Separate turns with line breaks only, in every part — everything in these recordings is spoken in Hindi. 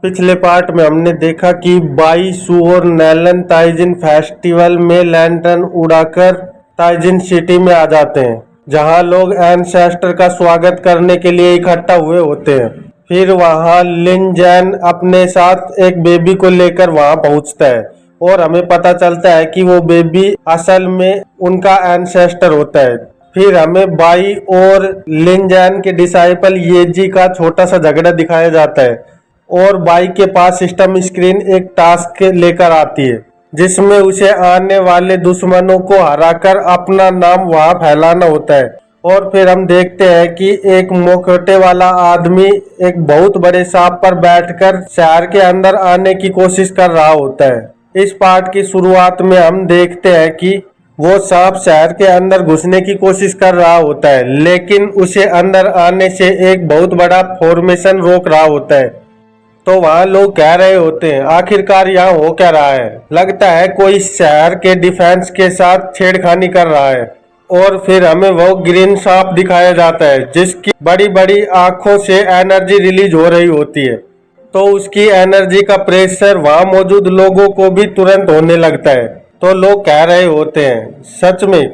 पिछले पार्ट में हमने देखा कि बाई सू और नैलन ताइजिन फेस्टिवल में लैंटर्न उड़ाकर ताइजिन सिटी में आ जाते हैं, जहां लोग एंसेस्टर का स्वागत करने के लिए इकट्ठा हुए होते हैं। फिर वहां लिन जैन अपने साथ एक बेबी को लेकर वहां पहुंचता है और हमें पता चलता है कि वो बेबी असल में उनका एंसेस्टर होता है। फिर हमें बाई और लिन जैन के डिसाइपल येजी का छोटा सा झगड़ा दिखाया जाता है और बाई के पास सिस्टम स्क्रीन एक टास्क लेकर आती है जिसमें उसे आने वाले दुश्मनों को हराकर अपना नाम वहां फैलाना होता है। और फिर हम देखते हैं कि एक मुखौटे वाला आदमी एक बहुत बड़े सांप पर बैठकर शहर के अंदर आने की कोशिश कर रहा होता है। इस पार्ट की शुरुआत में हम देखते हैं कि वो सांप शहर के अंदर घुसने की कोशिश कर रहा होता है, लेकिन उसे अंदर आने से एक बहुत बड़ा फॉर्मेशन रोक रहा होता है। तो वहाँ लोग कह रहे होते हैं आखिरकार यहाँ हो क्या रहा है, लगता है कोई शहर के डिफेंस के साथ छेड़खानी कर रहा है। और फिर हमें वो ग्रीन सांप दिखाया जाता है जिसकी बड़ी बड़ी आंखों से एनर्जी रिलीज हो रही होती है, तो उसकी एनर्जी का प्रेशर वहाँ मौजूद लोगों को भी तुरंत होने लगता है। तो लोग कह रहे होते हैं सच में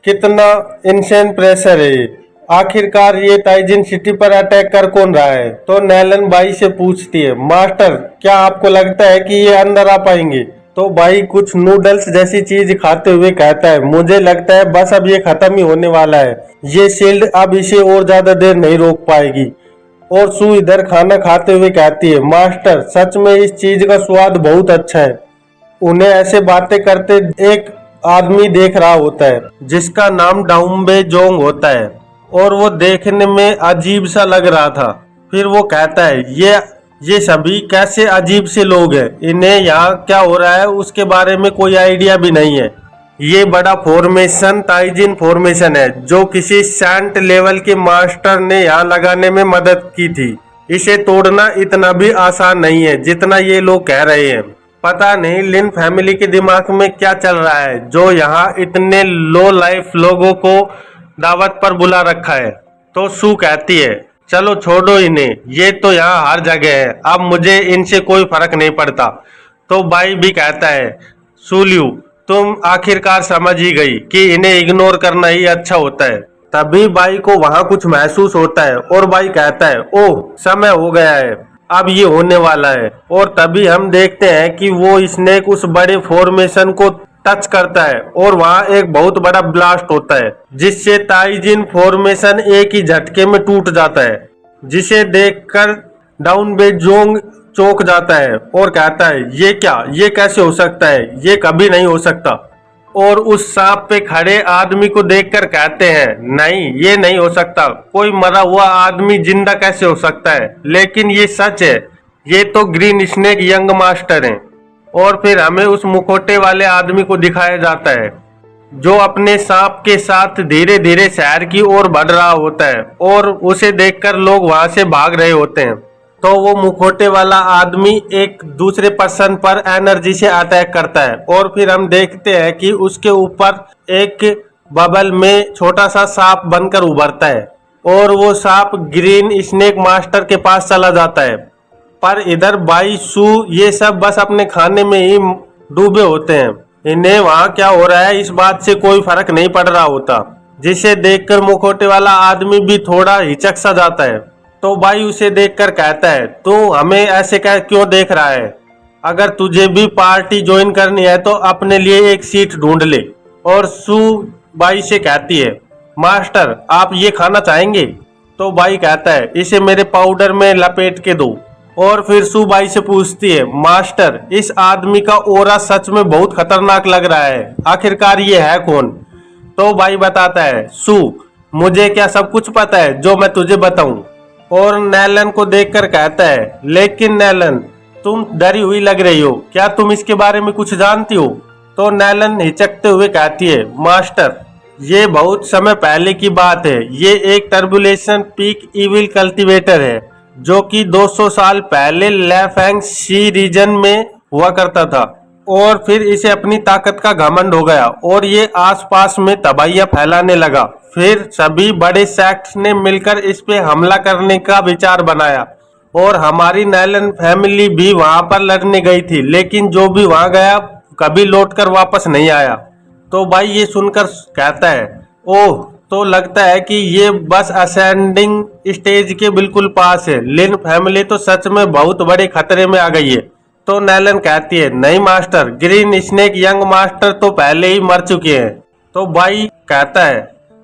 कितना इनसेन प्रेशर है ये, आखिरकार ये ताइजिन सिटी पर अटैक कर कौन रहा है। तो नैलन बाई से पूछती है मास्टर क्या आपको लगता है कि ये अंदर आ पाएंगे। तो बाई कुछ नूडल्स जैसी चीज खाते हुए कहता है मुझे लगता है बस अब ये खत्म ही होने वाला है, ये शील्ड अब इसे और ज्यादा देर नहीं रोक पाएगी। और सू इधर खाना खाते हुए कहती है मास्टर सच में इस चीज का स्वाद बहुत अच्छा है। उन्हें ऐसे बातें करते एक आदमी देख रहा होता है जिसका नाम डाउम्बे जोंग होता है और वो देखने में अजीब सा लग रहा था। फिर वो कहता है ये सभी कैसे अजीब से लोग हैं, इन्हें यहाँ क्या हो रहा है उसके बारे में कोई आइडिया भी नहीं है। ये बड़ा फॉर्मेशन ताइजिन फॉर्मेशन है जो किसी सेंट लेवल के मास्टर ने यहाँ लगाने में मदद की थी। इसे तोड़ना इतना भी आसान नहीं है जितना ये लोग कह रहे हैं। पता नहीं लिन फैमिली के दिमाग में क्या चल रहा है जो यहाँ इतने लो लाइफ लोगों को दावत पर बुला रखा है। तो सू कहती है चलो छोड़ो इन्हें, ये तो यहाँ हर जगह है, अब मुझे इनसे कोई फर्क नहीं पड़ता। तो बाई भी कहता है सूल्यू तुम आखिरकार समझ ही गई कि इन्हें इग्नोर करना ही अच्छा होता है। तभी बाई को वहां कुछ महसूस होता है और बाई कहता है ओह समय हो गया है, अब ये होने वाला है। और तभी हम देखते हैं कि वो स्नेक उस बड़े फॉर्मेशन को टच करता है और वहाँ एक बहुत बड़ा ब्लास्ट होता है जिससे ताइजिन फॉर्मेशन एक ही झटके में टूट जाता है, जिसे देखकर डाउनबे जोंग चौंक जाता है और कहता है ये क्या, ये कैसे हो सकता है, ये कभी नहीं हो सकता। और उस सांप पे खड़े आदमी को देखकर कहते हैं नहीं ये नहीं हो सकता, कोई मरा हुआ आदमी जिंदा कैसे हो सकता है। लेकिन ये सच है, ये तो ग्रीन स्नेक यंग मास्टर हैं। और फिर हमें उस मुखौटे वाले आदमी को दिखाया जाता है जो अपने सांप के साथ धीरे धीरे शहर की ओर बढ़ रहा होता है और उसे देखकर लोग वहां से भाग रहे होते हैं। तो वो मुखौटे वाला आदमी एक दूसरे पर्सन पर एनर्जी से अटैक करता है और फिर हम देखते हैं कि उसके ऊपर एक बबल में छोटा सा सांप बनकर उभरता है और वो सांप ग्रीन स्नेक मास्टर के पास चला जाता है। पर इधर बाई सू ये सब बस अपने खाने में ही डूबे होते हैं, इन्हें वहाँ क्या हो रहा है इस बात से कोई फर्क नहीं पड़ रहा होता, जिसे देखकर मुखौटे वाला आदमी भी थोड़ा हिचक सा जाता है। तो बाई उसे देखकर कहता है तू हमें ऐसे क्यों देख रहा है, अगर तुझे भी पार्टी ज्वाइन करनी है तो अपने लिए एक सीट ढूंढ ले। और सू बाई से कहती है मास्टर आप ये खाना चाहेंगे। तो बाई कहता है इसे मेरे पाउडर में लपेट के दो। और फिर सू बाई से पूछती है मास्टर इस आदमी का ओरा सच में बहुत खतरनाक लग रहा है, आखिरकार ये है कौन। तो बाई बताता है सू मुझे क्या सब कुछ पता है जो मैं तुझे बताऊं। और नैलन को देखकर कहता है लेकिन नैलन तुम डरी हुई लग रही हो, क्या तुम इसके बारे में कुछ जानती हो। तो नैलन हिचकते हुए कहती है मास्टर ये बहुत समय पहले की बात है, ये एक टर्बुलेशन पीक इविल कल्टीवेटर है जो कि 200 साल पहले लैफेंग सी रीजन में हुआ करता था और फिर इसे अपनी ताकत का घमंड हो गया और ये आसपास में तबाहियां फैलाने लगा। फिर सभी बड़े सेक्ट्स ने मिलकर इस पे हमला करने का विचार बनाया और हमारी नैलन फैमिली भी वहां पर लड़ने गई थी, लेकिन जो भी वहां गया कभी लौटकर वापस नहीं आया। तो भाई ये सुनकर कहता है, ओह, तो लगता है कि ये बस असेंडिंग स्टेज के बिल्कुल पास है। लिन फैमिली तो सच में बहुत बड़े खतरे में आ गई है। तो नैलन कहती है, नहीं master, green snake young master तो पहले ही मर चुके हैं। तो भाई कहता है,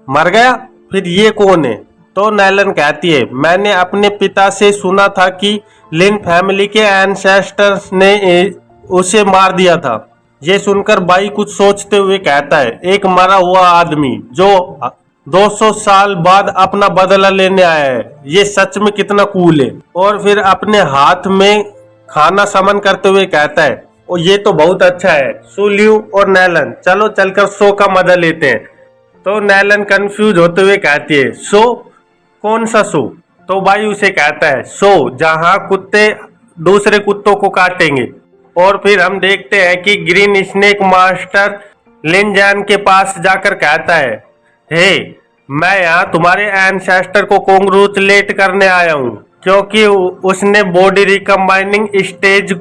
मर गया? फिर ये कौन है? तो नैलन कहती है, मैंने अपने पिता से सुना था कि लिन फैमिली के एंसेस्टर्स ने उसे मार दिया था। ये सुनकर भाई कुछ सोचते हुए कहता है, एक मरा हुआ आदमी जो 200 साल बाद अपना बदला लेने आया है, ये सच में कितना कूल है। और फिर अपने हाथ में खाना समन करते हुए कहता है, और ये तो बहुत अच्छा है। सुल्यू और नैलन, चलो चलकर शो का मजा लेते हैं। तो नैलन कंफ्यूज होते हुए कहती है, शो? कौन सा शो? तो भाई उसे कहता है, शो जहां कुत्ते दूसरे कुत्तों को काटेंगे। और फिर हम देखते हैं कि ग्रीन स्नेक मास्टर लिन जैन के पास जाकर कहता है, हे, मैं यहाँ तुम्हारे एंसेस्टर को कॉन्ग्रेचुलेट करने आया हूँ, क्योंकि उसने बॉडी रिकम्बाइनिंग स्टेज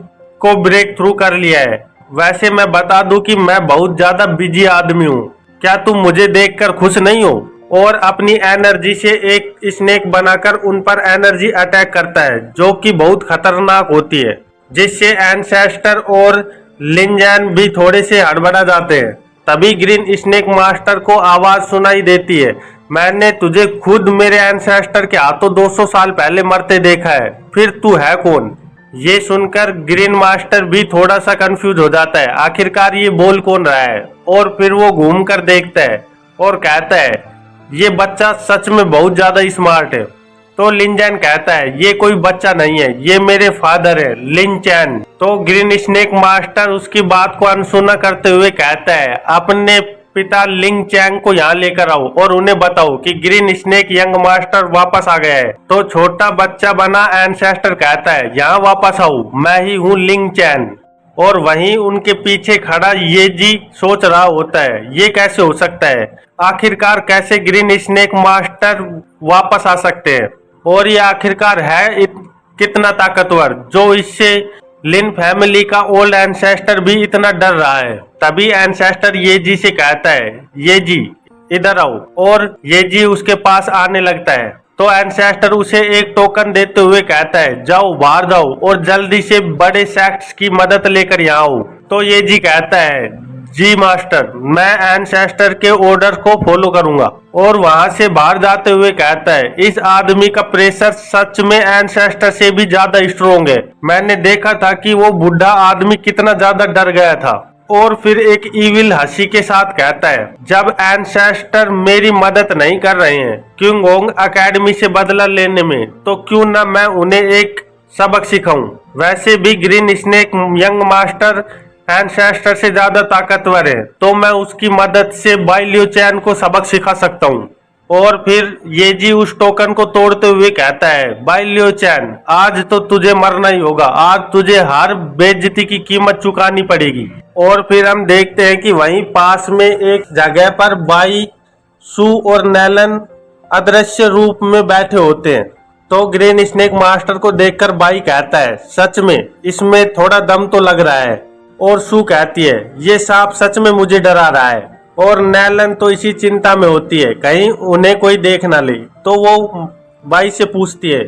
को ब्रेक थ्रू कर लिया है। वैसे मैं बता दूं कि मैं बहुत ज्यादा बिजी आदमी हूँ। क्या तुम मुझे देखकर खुश नहीं हो? और अपनी एनर्जी से एक स्नेक बनाकर उन पर एनर्जी अटैक करता है, जो कि बहुत खतरनाक होती है, जिससे एंसेस्टर और लिंजैन भी थोड़े से हड़बड़ा जाते हैं। तभी ग्रीन स्नेक मास्टर को आवाज सुनाई देती है, मैंने तुझे खुद मेरे एंसेस्टर के हाथों 200 साल पहले मरते देखा है, फिर तू है कौन? ये सुनकर ग्रीन मास्टर भी थोड़ा सा कंफ्यूज हो जाता है, आखिरकार ये बोल कौन रहा है। और फिर वो घूम कर देखता है और कहता है, ये बच्चा सच में बहुत ज्यादा स्मार्ट है। तो लिंजैन कहता है, ये कोई बच्चा नहीं है, ये मेरे फादर है, लिन चैन। तो ग्रीन स्नेक मास्टर उसकी बात को अनसुना करते हुए कहता है, अपने पिता लिंग चैंग को यहाँ लेकर आओ और उन्हें बताओ कि ग्रीन स्नेक यंग मास्टर वापस आ गया है। तो छोटा बच्चा बना एंसेस्टर कहता है, यहाँ वापस आओ, मैं ही हूँ लिंग चैन। और वहीं उनके पीछे खड़ा ये जी सोच रहा होता है, ये कैसे हो सकता है? आखिरकार कैसे ग्रीन स्नेक मास्टर वापस आ सकते हैं? और ये आखिरकार है कितना ताकतवर, जो इससे लिन फैमिली का ओल्ड एंसेस्टर भी इतना डर रहा है। तभी एंसेस्टर ये जी से कहता है, ये जी इधर आओ। और ये जी उसके पास आने लगता है। तो एंसेस्टर उसे एक टोकन देते हुए कहता है, जाओ बाहर जाओ और जल्दी से बड़े सेक्ट्स की मदद लेकर यहाँ आओ। तो ये जी कहता है, जी मास्टर, मैं एंसेस्टर के ऑर्डर को फॉलो करूंगा। और वहां से बाहर जाते हुए कहता है, इस आदमी का प्रेशर सच में एंसेस्टर से भी ज्यादा स्ट्रोंग है। मैंने देखा था कि वो बुढ़ा आदमी कितना ज्यादा डर गया था। और फिर एक इविल हंसी के साथ कहता है, जब एंसेस्टर मेरी मदद नहीं कर रहे हैं क्यूंगोंग एकेडमी से बदला लेने में, तो क्यों ना मैं उन्हें एक सबक सिखाऊं। वैसे भी green snake young master ancestor से ज्यादा ताकतवर है, तो मैं उसकी मदद से बाइलियो चैन को सबक सिखा सकता हूँ। और फिर ये जी उस टोकन को तोड़ते हुए कहता है, बाइलियो चैन, आज तो तुझे मरना ही होगा, आज तुझे हर बेइज्जती की कीमत चुकानी पड़ेगी। और फिर हम देखते हैं कि वहीं पास में एक जगह पर बाई, सू और नैलन अदृश्य रूप में बैठे होते हैं। तो ग्रीन स्नेक मास्टर को देखकर बाई कहता है, सच में इसमें थोड़ा दम तो लग रहा है। और सू कहती है, ये सांप सच में मुझे डरा रहा है। और नैलन तो इसी चिंता में होती है, कहीं उन्हें कोई देख ना ले। तो वो बाई से पूछती है,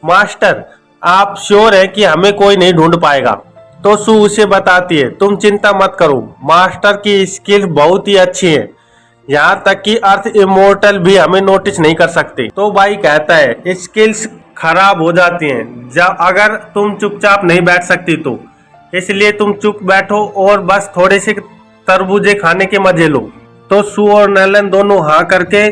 मास्टर, आप श्योर है कि हमें कोई नहीं ढूंढ पाएगा? तो सू उसे बताती है, तुम चिंता मत करो, मास्टर की स्किल बहुत ही अच्छी है, यहाँ तक कि अर्थ इमोर्टल भी हमें नोटिस नहीं कर सकते। तो भाई कहता है, स्किल्स खराब हो जाती हैं अगर तुम चुपचाप नहीं बैठ सकती तो, इसलिए तुम चुप बैठो और बस थोड़े से तरबूजे खाने के मजे लो। तो सू और नैलन दोनों हाँ करके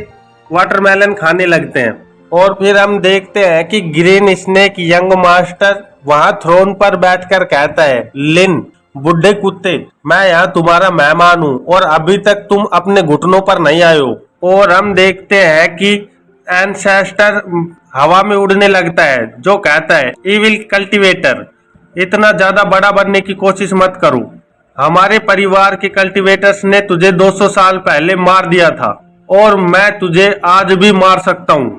वाटरमेलन खाने लगते हैं। और फिर हम देखते हैं कि ग्रीन स्नेक यंग मास्टर वहां थ्रोन पर बैठकर कहता है, लिन, बुढ़े कुत्ते, मैं यहाँ तुम्हारा मेहमान हूँ और अभी तक तुम अपने घुटनों पर नहीं आए हो। और हम देखते हैं कि एंसेस्टर हवा में उड़ने लगता है, जो कहता है, इविल कल्टीवेटर, इतना ज्यादा बड़ा बनने की कोशिश मत करो, हमारे परिवार के कल्टीवेटर्स ने तुझे 200 साल पहले मार दिया था और मैं तुझे आज भी मार सकता हूँ।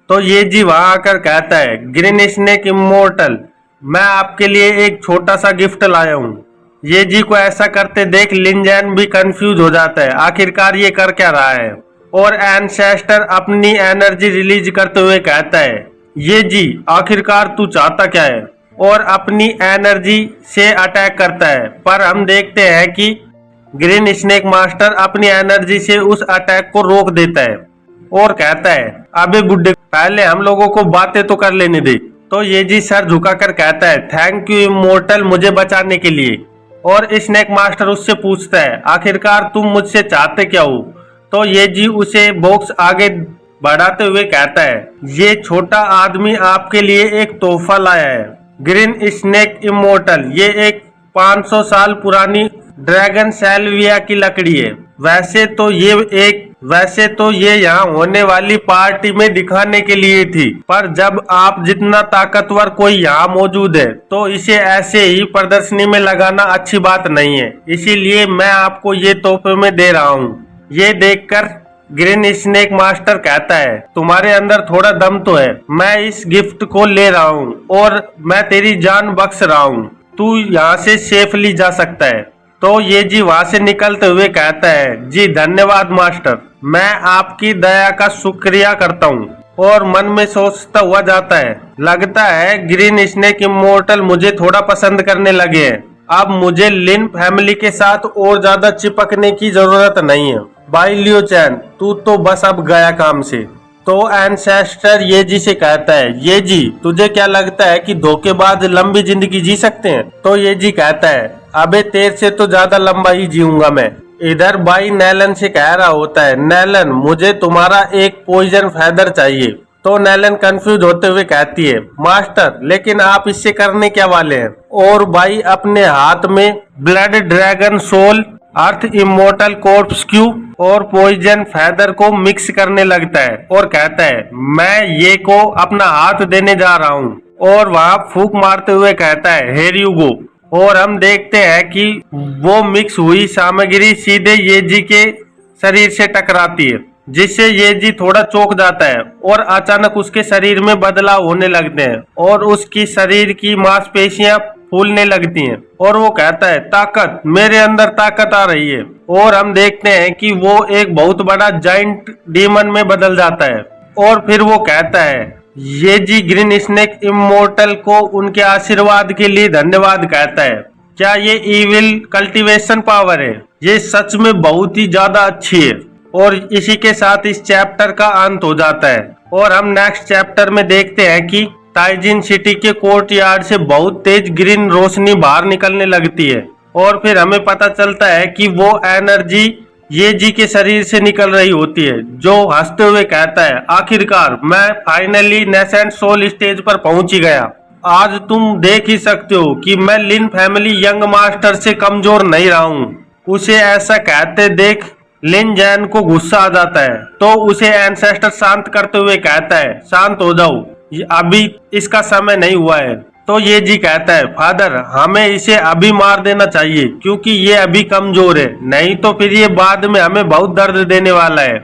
तो ये जी वहां आकर कहता है, ग्रीन स्नेक इमोर्टल, मैं आपके लिए एक छोटा सा गिफ्ट लाया हूँ। ये जी को ऐसा करते देख लिन जैन भी कंफ्यूज हो जाता है, आखिरकार ये कर क्या रहा है। और एनसेस्टर अपनी एनर्जी रिलीज करते हुए कहता है, ये जी आखिरकार तू चाहता क्या है, और अपनी एनर्जी से अटैक करता है। पर हम देखते हैं कि ग्रीन स्नेक मास्टर अपनी एनर्जी से उस अटैक को रोक देता है और कहता है, अबे बुड्ढे, पहले हम लोगों को बातें तो कर लेने दे। तो ये जी सर झुकाकर कहता है, थैंक यू इमोर्टल, मुझे बचाने के लिए। और स्नेक मास्टर उससे पूछता है, आखिरकार तुम मुझसे चाहते क्या हो। तो ये जी उसे बॉक्स आगे बढ़ाते हुए कहता है, ये छोटा आदमी आपके लिए एक तोहफा लाया है, ग्रीन स्नेक इमोर्टल। ये एक 500 साल पुरानी ड्रैगन सैल्विया की लकड़ी है। वैसे तो ये यहाँ होने वाली पार्टी में दिखाने के लिए थी, पर जब आप जितना ताकतवर कोई यहाँ मौजूद है तो इसे ऐसे ही प्रदर्शनी में लगाना अच्छी बात नहीं है, इसीलिए मैं आपको ये तोहफे में दे रहा हूँ। ये देखकर ग्रीन स्नेक मास्टर कहता है, तुम्हारे अंदर थोड़ा दम तो है, मैं इस गिफ्ट को ले रहा हूँ और मैं तेरी जान बख्श रहा हूँ, तू यहाँ से सेफली जा सकता है। तो ये जी वहां से निकलते हुए कहता है, जी धन्यवाद मास्टर, मैं आपकी दया का शुक्रिया करता हूँ। और मन में सोचता हुआ जाता है, लगता है ग्रीन स्नेक इमोर्टल मुझे थोड़ा पसंद करने लगे हैं, अब मुझे लिन फैमिली के साथ और ज्यादा चिपकने की जरूरत नहीं है। भाई लियो चैन, तू तो बस अब गया काम से। तो एनसेस्टर ये जी से कहता है, ये जी तुझे क्या लगता है कि धोखेबाज लंबी जिंदगी जी सकते हैं। तो ये जी कहता है, अबे तेरे से तो ज्यादा लंबा ही जीऊंगा मैं। इधर भाई नैलन से कह रहा होता है, नैलन मुझे तुम्हारा एक पॉइजन फेदर चाहिए। तो नैलन कंफ्यूज होते हुए कहती है, मास्टर लेकिन आप इससे करने क्या वाले हैं। और भाई अपने हाथ में ब्लड ड्रैगन सोल, अर्थ इमोर्टल कॉर्प्स क्यूब और पॉइजन फेदर को मिक्स करने लगता है और कहता है, मैं ये को अपना हाथ देने जा रहा हूँ। और वहाँ फूंक मारते हुए कहता है, हेयर यू गो। और हम देखते हैं कि वो मिक्स हुई सामग्री सीधे ये जी के शरीर से टकराती है, जिससे ये जी थोड़ा चौंक जाता है और अचानक उसके शरीर में बदलाव होने लगते हैं और उसकी शरीर की मांसपेशियां फूलने लगती हैं। और वो कहता है, ताकत, मेरे अंदर ताकत आ रही है। और हम देखते हैं कि वो एक बहुत बड़ा जाइंट डीमन में बदल जाता है। और फिर वो कहता है, ये जी ग्रीन स्नेक इमोर्टल को उनके आशीर्वाद के लिए धन्यवाद कहता है। क्या ये इविल कल्टीवेशन पावर है? ये सच में बहुत ही ज्यादा अच्छी है। और इसी के साथ इस चैप्टर का अंत हो जाता है। और हम नेक्स्ट चैप्टर में देखते हैं कि ताइजिन सिटी के कोर्ट यार्ड से बहुत तेज ग्रीन रोशनी बाहर निकलने लगती है। और फिर हमें पता चलता है कि वो एनर्जी ये जी के शरीर से निकल रही होती है, जो हंसते हुए कहता है, आखिरकार मैं फाइनली नेसेंट सोल स्टेज पर पहुंच ही गया। आज तुम देख ही सकते हो कि मैं लिन फैमिली यंग मास्टर से कमजोर नहीं रहा हूँ। उसे ऐसा कहते देख लिन जैन को गुस्सा आ जाता है, तो उसे एंसेस्टर शांत करते हुए कहता है, शांत हो जाओ, अभी इसका समय नहीं हुआ है। तो ये जी कहता है, फादर हमें इसे अभी मार देना चाहिए क्योंकि ये अभी कमजोर है, नहीं तो फिर ये बाद में हमें बहुत दर्द देने वाला है।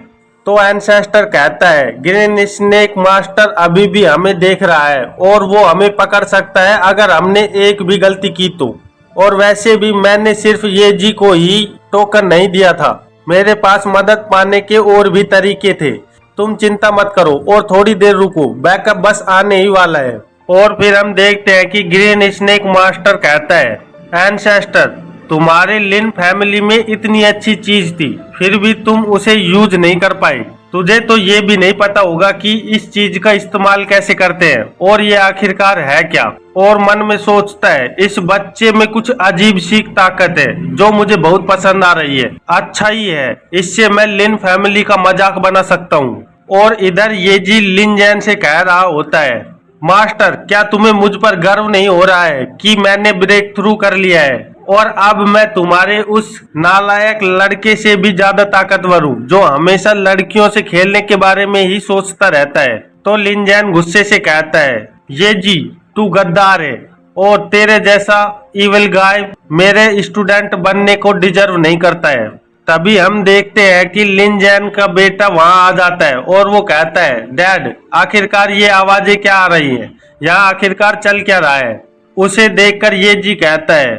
तो एंसेस्टर कहता है, ग्रीन स्नेक मास्टर अभी भी हमें देख रहा है और वो हमें पकड़ सकता है अगर हमने एक भी गलती की तो। और वैसे भी मैंने सिर्फ ये जी को ही टोकन नहीं दिया था, मेरे पास मदद पाने के और भी तरीके थे। तुम चिंता मत करो और थोड़ी देर रुको, बैकअप बस आने ही वाला है। और फिर हम देखते हैं कि ग्रीन स्नेक मास्टर कहता है, एंसेस्टर तुम्हारे लिन फैमिली में इतनी अच्छी चीज थी, फिर भी तुम उसे यूज नहीं कर पाए। तुझे तो ये भी नहीं पता होगा कि इस चीज का इस्तेमाल कैसे करते हैं और ये आखिरकार है क्या। और मन में सोचता है, इस बच्चे में कुछ अजीब सी ताकत है जो मुझे बहुत पसंद आ रही है। अच्छा ही है, इससे मैं लिन फैमिली का मजाक बना सकता हूँ। और इधर ये जी लिन जैन से कह रहा होता है, मास्टर क्या तुम्हें मुझ पर गर्व नहीं हो रहा है कि मैंने ब्रेक थ्रू कर लिया है और अब मैं तुम्हारे उस नालायक लड़के से भी ज्यादा ताकतवर हूँ जो हमेशा लड़कियों से खेलने के बारे में ही सोचता रहता है। तो लिन जैन गुस्से से कहता है, ये जी तू गद्दार है और तेरे जैसा इविल गाय मेरे स्टूडेंट बनने को डिजर्व नहीं करता है। तभी हम देखते हैं कि लिन जैन का बेटा वहां आ जाता है और वो कहता है, डैड आखिरकार ये आवाजें क्या आ रही हैं, यहाँ आखिरकार चल क्या रहा है। उसे देखकर ये जी कहता है,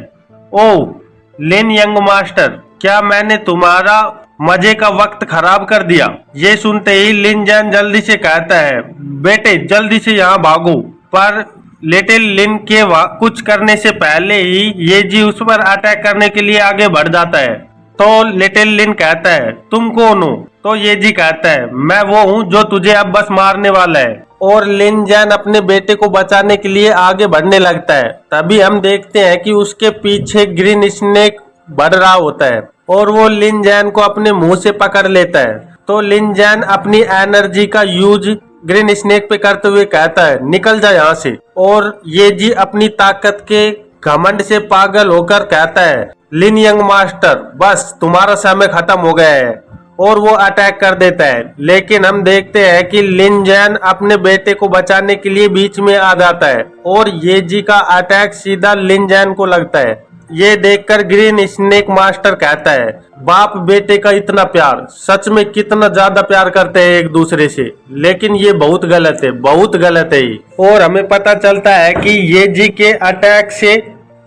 ओह लिन यंग मास्टर, क्या मैंने तुम्हारा मजे का वक्त खराब कर दिया। ये सुनते ही लिन जैन जल्दी से कहता है, बेटे जल्दी से यहाँ भागो। पर लिटिल लिन के कुछ करने से पहले ही ये जी उस पर अटैक करने के लिए आगे बढ़ जाता है। तो लिटिल लिन कहता है, तुम कौन हो। तो ये जी कहता है, मैं वो हूँ जो तुझे अब बस मारने वाला है। और लिन जैन अपने बेटे को बचाने के लिए आगे बढ़ने लगता है। तभी हम देखते हैं कि उसके पीछे ग्रीन स्नेक बढ़ रहा होता है और वो लिन जैन को अपने मुंह से पकड़ लेता है। तो लिन जैन अपनी एनर्जी का यूज ग्रीन स्नेक पे करते हुए कहता है, निकल जा यहाँ से। और ये जी अपनी ताकत के घमंड से पागल होकर कहता है, लिन यंग मास्टर बस तुम्हारा समय खत्म हो गया है। और वो अटैक कर देता है। लेकिन हम देखते हैं कि लिन जैन अपने बेटे को बचाने के लिए बीच में आ जाता है और ये जी का अटैक सीधा लिन जैन को लगता है। ये देखकर ग्रीन स्नेक मास्टर कहता है, बाप बेटे का इतना प्यार, सच में कितना ज्यादा प्यार करते हैं एक दूसरे से। लेकिन ये बहुत गलत है, बहुत गलत है ये। और हमें पता चलता है कि ये जी के अटैक से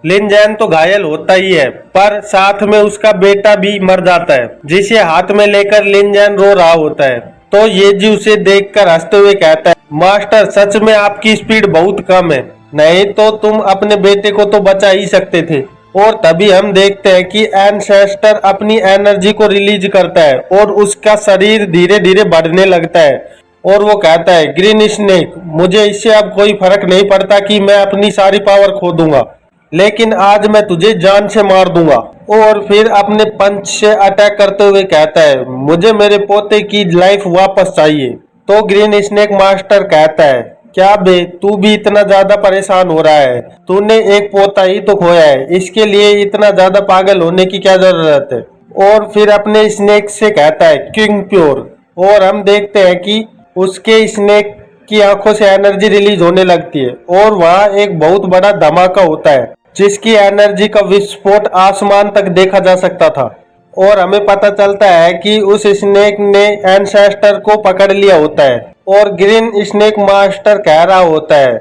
लिन जैन तो घायल होता ही है, पर साथ में उसका बेटा भी मर जाता है, जिसे हाथ में लेकर लिन जैन रो रहा होता है। तो ये जी उसे देखकर हंसते हुए कहता है, मास्टर सच में आपकी स्पीड बहुत कम है, नहीं तो तुम अपने बेटे को तो बचा ही सकते थे। और तभी हम देखते हैं कि एनसेस्टर अपनी एनर्जी को रिलीज करता है और उसका शरीर धीरे धीरे बढ़ने लगता है। और वो कहता है, ग्रीन स्नेक मुझे इससे अब कोई फर्क नहीं पड़ता कि मैं अपनी सारी पावर खो दूंगा, लेकिन आज मैं तुझे जान से मार दूंगा। और फिर अपने पंच से अटैक करते हुए कहता है, मुझे मेरे पोते की लाइफ वापस चाहिए। तो ग्रीन स्नेक मास्टर कहता है, क्या बे तू भी इतना ज्यादा परेशान हो रहा है, तूने एक पोता ही तो खोया है, इसके लिए इतना ज्यादा पागल होने की क्या जरूरत है। और फिर अपने स्नेक से कहता है, किंग प्योर। और हम देखते हैं कि उसके स्नेक की आंखों से एनर्जी रिलीज होने लगती है और वहाँ एक बहुत बड़ा धमाका होता है, जिसकी एनर्जी का विस्फोट आसमान तक देखा जा सकता था। और हमें पता चलता है कि उस स्नेक ने एंसेस्टर को पकड़ लिया होता है और ग्रीन स्नेक मास्टर कह रहा होता है,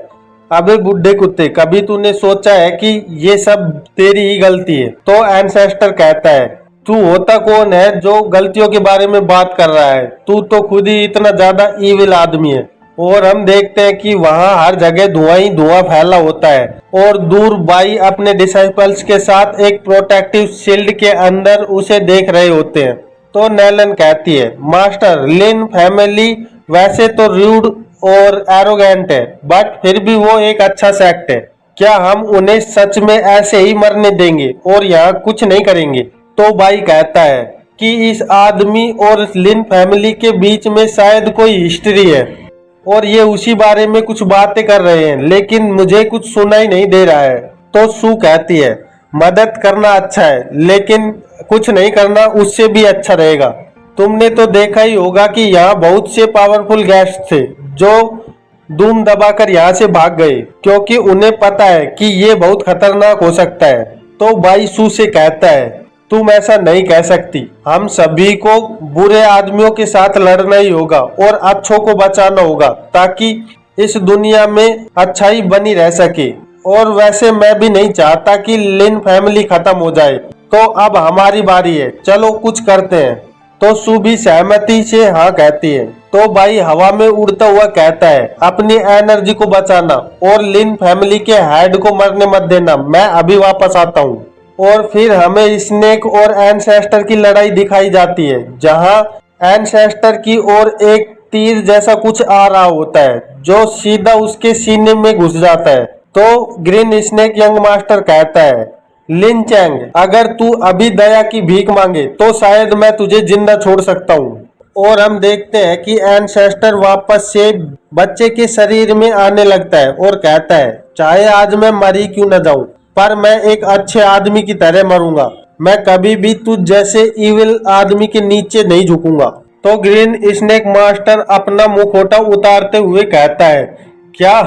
अबे बुड्ढे कुत्ते, कभी तूने सोचा है कि ये सब तेरी ही गलती है। तो एंसेस्टर कहता है, तू होता कौन है जो गलतियों के बारे में बात कर रहा है, तू तो खुद ही इतना ज्यादा ईविल आदमी है। और हम देखते हैं कि वहाँ हर जगह धुआं ही धुआं फैला होता है और दूर बाई अपने डिसाइपल्स के साथ एक प्रोटेक्टिव शील्ड के अंदर उसे देख रहे होते हैं। तो नेलन कहती है, मास्टर लिन फैमिली वैसे तो रूड और एरोगेंट है, बट फिर भी वो एक अच्छा सेक्ट है। क्या हम उन्हें सच में ऐसे ही मरने देंगे और यहाँ कुछ नहीं करेंगे। तो बाई कहता है कि इस आदमी और लिन फैमिली के बीच में शायद कोई हिस्ट्री है और ये उसी बारे में कुछ बातें कर रहे हैं, लेकिन मुझे कुछ सुनाई नहीं दे रहा है। तो सू कहती है, मदद करना अच्छा है, लेकिन कुछ नहीं करना उससे भी अच्छा रहेगा। तुमने तो देखा ही होगा कि यहाँ बहुत से पावरफुल गेस्ट थे जो धूम दबाकर यहाँ से भाग गए, क्योंकि उन्हें पता है कि ये बहुत खतरनाक हो सकता है। तो बाई सू से कहता है, तुम ऐसा नहीं कह सकती, हम सभी को बुरे आदमियों के साथ लड़ना ही होगा और अच्छों को बचाना होगा, ताकि इस दुनिया में अच्छाई बनी रह सके। और वैसे मैं भी नहीं चाहता कि लिन फैमिली खत्म हो जाए, तो अब हमारी बारी है, चलो कुछ करते हैं। तो सू भी सहमति से हाँ कहती है। तो भाई हवा में उड़ता हुआ कहता है, अपनी एनर्जी को बचाना और लिन फैमिली के हेड को मरने मत देना, मैं अभी वापस आता हूँ। और फिर हमें स्नेक और एंसेस्टर की लड़ाई दिखाई जाती है, जहां एंसेस्टर की ओर एक तीर जैसा कुछ आ रहा होता है जो सीधा उसके सीने में घुस जाता है। तो ग्रीन स्नेक यंग मास्टर कहता है, लिन चैंग अगर तू अभी दया की भीख मांगे तो शायद मैं तुझे जिंदा छोड़ सकता हूँ। और हम देखते हैं कि एंसेस्टर वापस से बच्चे के शरीर में आने लगता है और कहता है, चाहे आज मैं मरी क्यों न जाऊं, पर मैं एक अच्छे आदमी की तरह मरूंगा, मैं कभी भी तुझ जैसे इविल आदमी के नीचे नहीं झुकूंगा। तो ग्रीन स्नेक मास्टर अपना मुखौटा उतारते हुए कहता है, क्या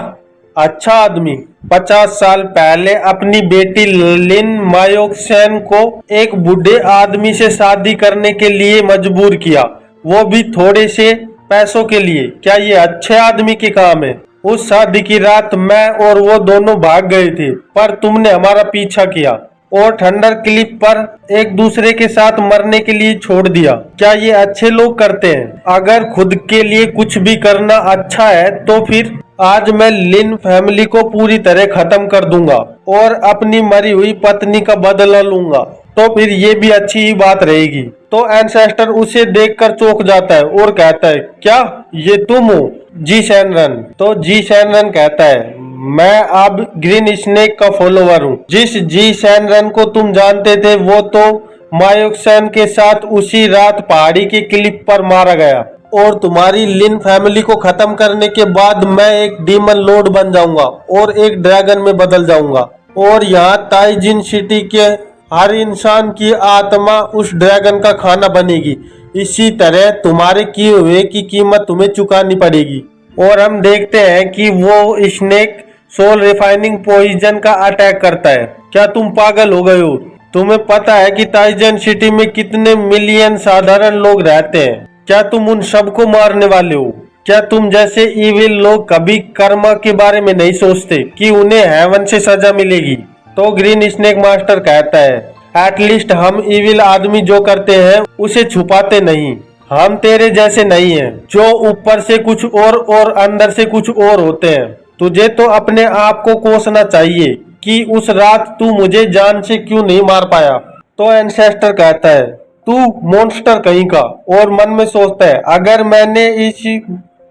अच्छा आदमी 50 साल पहले अपनी बेटी लिन मायोक्सेन को एक बूढ़े आदमी से शादी करने के लिए मजबूर किया, वो भी थोड़े से पैसों के लिए। क्या ये अच्छे आदमी के काम है? उस शादी की रात मैं और वो दोनों भाग गए थे, पर तुमने हमारा पीछा किया और थंडर क्लिफ पर एक दूसरे के साथ मरने के लिए छोड़ दिया। क्या ये अच्छे लोग करते हैं? अगर खुद के लिए कुछ भी करना अच्छा है तो फिर आज मैं लिन फैमिली को पूरी तरह खत्म कर दूंगा और अपनी मरी हुई पत्नी का बदला लूंगा, तो फिर ये भी अच्छी ही बात रहेगी। तो एंसेस्टर उसे देखकर चौंक जाता है और कहता है, क्या ये तुम हो जी शैनरन? तो जी शैनरन कहता है, मैं अब ग्रीन स्नेक का फॉलोवर हूँ। जिस जी शैनरन को तुम जानते थे वो तो मायोक्सेन के साथ उसी रात पहाड़ी के क्लिफ पर मारा गया, और तुम्हारी लिन फैमिली को खत्म करने के बाद मैं एक डीमन लॉर्ड बन जाऊंगा और एक ड्रैगन में बदल जाऊंगा, और यहाँ ताइजिन सिटी के हर इंसान की आत्मा उस ड्रैगन का खाना बनेगी। इसी तरह तुम्हारे किए हुए की कीमत तुम्हें चुकानी पड़ेगी। और हम देखते हैं कि वो स्नेक सोल रिफाइनिंग पॉइजन का अटैक करता है। क्या तुम पागल हो गए हो? तुम्हें पता है कि ताइजन सिटी में कितने मिलियन साधारण लोग रहते हैं? क्या तुम उन सबको मारने वाले हो? क्या तुम जैसे इविल लोग कभी कर्मा के बारे में नहीं सोचते कि उन्हें हेवन से सजा मिलेगी? तो ग्रीन स्नेक मास्टर कहता है, एटलीस्ट हम इविल आदमी जो करते हैं उसे छुपाते नहीं। हम तेरे जैसे नहीं हैं जो ऊपर से कुछ और अंदर से कुछ और होते हैं। तुझे तो अपने आप को कोसना चाहिए कि उस रात तू मुझे जान से क्यों नहीं मार पाया। तो एंसेस्टर कहता है, तू मॉन्स्टर कहीं का, और मन में सोचता है, अगर मैंने इस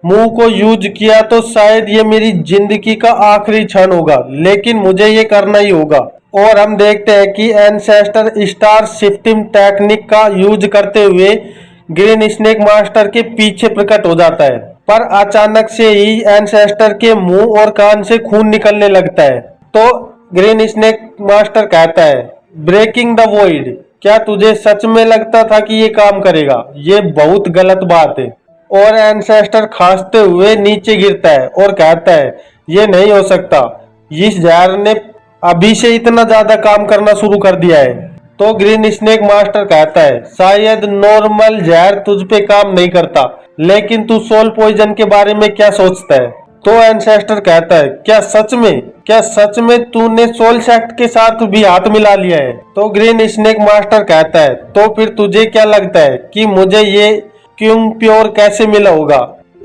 मुंह को यूज किया तो शायद ये मेरी जिंदगी का आखिरी क्षण होगा, लेकिन मुझे ये करना ही होगा। और हम देखते हैं कि एंसेस्टर स्टार शिफ्टिंग टेक्निक का यूज करते हुए ग्रीन स्नेक मास्टर के पीछे प्रकट हो जाता है, पर अचानक से ही एंसेस्टर के मुंह और कान से खून निकलने लगता है। तो ग्रीन स्नेक मास्टर कहता है, ब्रेकिंग द वॉइड, क्या तुझे सच में लगता था कि ये काम करेगा? ये बहुत गलत बात है। और एंसेस्टर खांसते हुए नीचे गिरता है और कहता है, ये नहीं हो सकता, इस जहर ने अभी से इतना ज्यादा काम करना शुरू कर दिया है। तो ग्रीन स्नेक मास्टर कहता है, शायद नॉर्मल जहर तुझ पे काम नहीं करता, लेकिन तू सोल पॉइजन के बारे में क्या सोचता है? तो एंसेस्टर कहता है, क्या सच में तूने सोल सेक्ट के साथ भी हाथ मिला लिया है? तो ग्रीन स्नेक मास्टर कहता है, तो फिर तुझे क्या लगता है कि मुझे ये क्यों प्योर कैसे मिला होगा?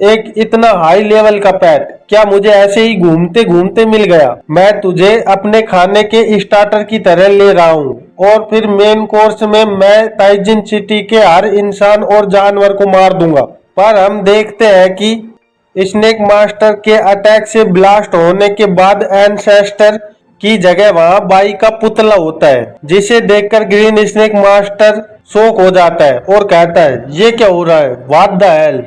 एक इतना हाई लेवल का पैट क्या मुझे ऐसे ही घूमते घूमते मिल गया? मैं तुझे अपने खाने के स्टार्टर की तरह ले रहा हूँ, और फिर मेन कोर्स में मैं ताइजिन सिटी के हर इंसान और जानवर को मार दूंगा। पर हम देखते हैं कि स्नेक मास्टर के अटैक से ब्लास्ट होने के बाद एंसेस्टर की जगह वहां बाई का पुतला होता है, जिसे देखकर ग्रीन स्नेक मास्टर शॉक हो जाता है और कहता है, ये क्या हो रहा है? What the hell?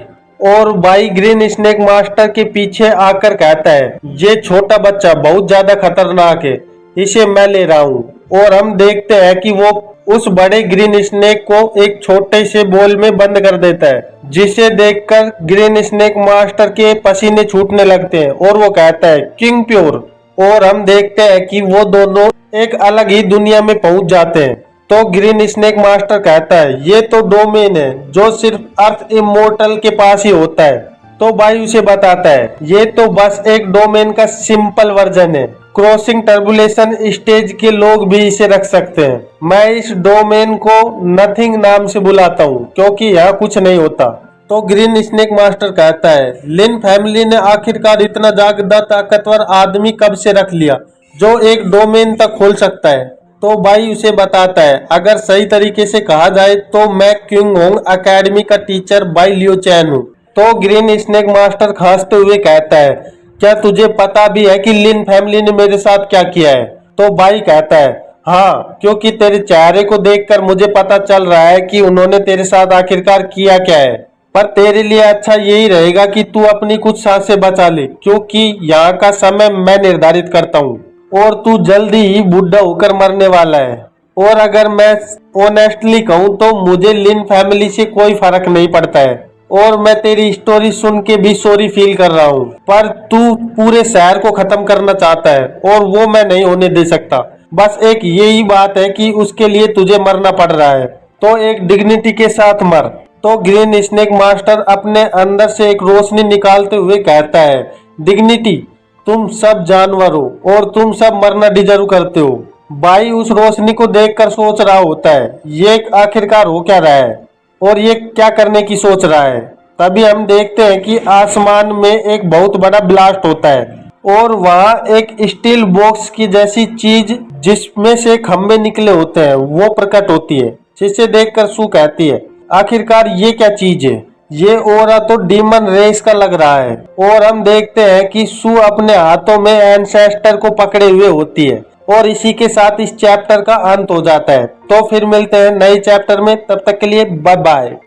और बाई ग्रीन स्नेक मास्टर के पीछे आकर कहता है, ये छोटा बच्चा बहुत ज्यादा खतरनाक है, इसे मैं ले रहा हूँ। और हम देखते हैं कि वो उस बड़े ग्रीन स्नेक को एक छोटे से बोल में बंद कर देता है, जिसे देखकर ग्रीन स्नेक मास्टर के पसीने छूटने लगते हैं और वो कहता है, किंग प्योर। और हम देखते हैं कि वो दोनों एक अलग ही दुनिया में पहुंच जाते हैं। तो ग्रीन स्नेक मास्टर कहता है, ये तो डोमेन है जो सिर्फ अर्थ इमोर्टल के पास ही होता है। तो भाई उसे बताता है, ये तो बस एक डोमेन का सिंपल वर्जन है, क्रॉसिंग टर्बुलेशन स्टेज के लोग भी इसे रख सकते हैं। मैं इस डोमेन को नथिंग नाम से बुलाता हूँ क्योंकि यहाँ कुछ नहीं होता। तो ग्रीन स्नेक मास्टर कहता है, लिन फैमिली ने आखिरकार इतना ज्यादा ताकतवर आदमी कब से रख लिया जो एक डोमेन तक खोल सकता है? तो भाई उसे बताता है, अगर सही तरीके से कहा जाए तो मैं क्विंग होंग अकेडमी का टीचर बाई लियो चैन हूँ। तो ग्रीन स्नेक मास्टर खांसते हुए कहता है, क्या तुझे पता भी है कि लिन फैमिली ने मेरे साथ क्या किया है? तो भाई कहता है, हाँ, क्योंकि तेरे चेहरे को देखकर मुझे पता चल रहा है कि उन्होंने तेरे साथ आखिरकार किया क्या है। पर तेरे लिए अच्छा यही रहेगा कि तू अपनी कुछ सांसें बचा ले, क्योंकि यहाँ का समय मैं निर्धारित करता हूँ और तू जल्दी ही बुढ़ा होकर मरने वाला है। और अगर मैं ऑनेस्टली कहूँ तो मुझे लिन फैमिली से कोई फर्क नहीं पड़ता है। और मैं तेरी स्टोरी सुन के भी सॉरी फील कर रहा हूँ, पर तू पूरे शहर को खत्म करना चाहता है और वो मैं नहीं होने दे सकता। बस एक यही बात है कि उसके लिए तुझे मरना पड़ रहा है, तो एक डिग्निटी के साथ मर। तो ग्रीन स्नेक मास्टर अपने अंदर से एक रोशनी निकालते हुए कहता है, डिग्निटी, तुम सब जानवर हो और तुम सब मरना डिजर्व करते हो। बाई उस रोशनी को देखकर सोच रहा होता है, ये आखिरकार हो क्या रहा है और ये क्या करने की सोच रहा है। तभी हम देखते हैं कि आसमान में एक बहुत बड़ा ब्लास्ट होता है और वहां एक स्टील बॉक्स की जैसी चीज जिसमें से खंभे निकले होते हैं वो प्रकट होती है, जिसे देखकर सू कहती है, आखिरकार ये क्या चीज है। ये ओरा तो डीमन रेस का लग रहा है। और हम देखते हैं कि सू अपने हाथों में एंसेस्टर को पकड़े हुए होती है और इसी के साथ इस चैप्टर का अंत हो जाता है। तो फिर मिलते हैं नए चैप्टर में, तब तक के लिए बाय बाय।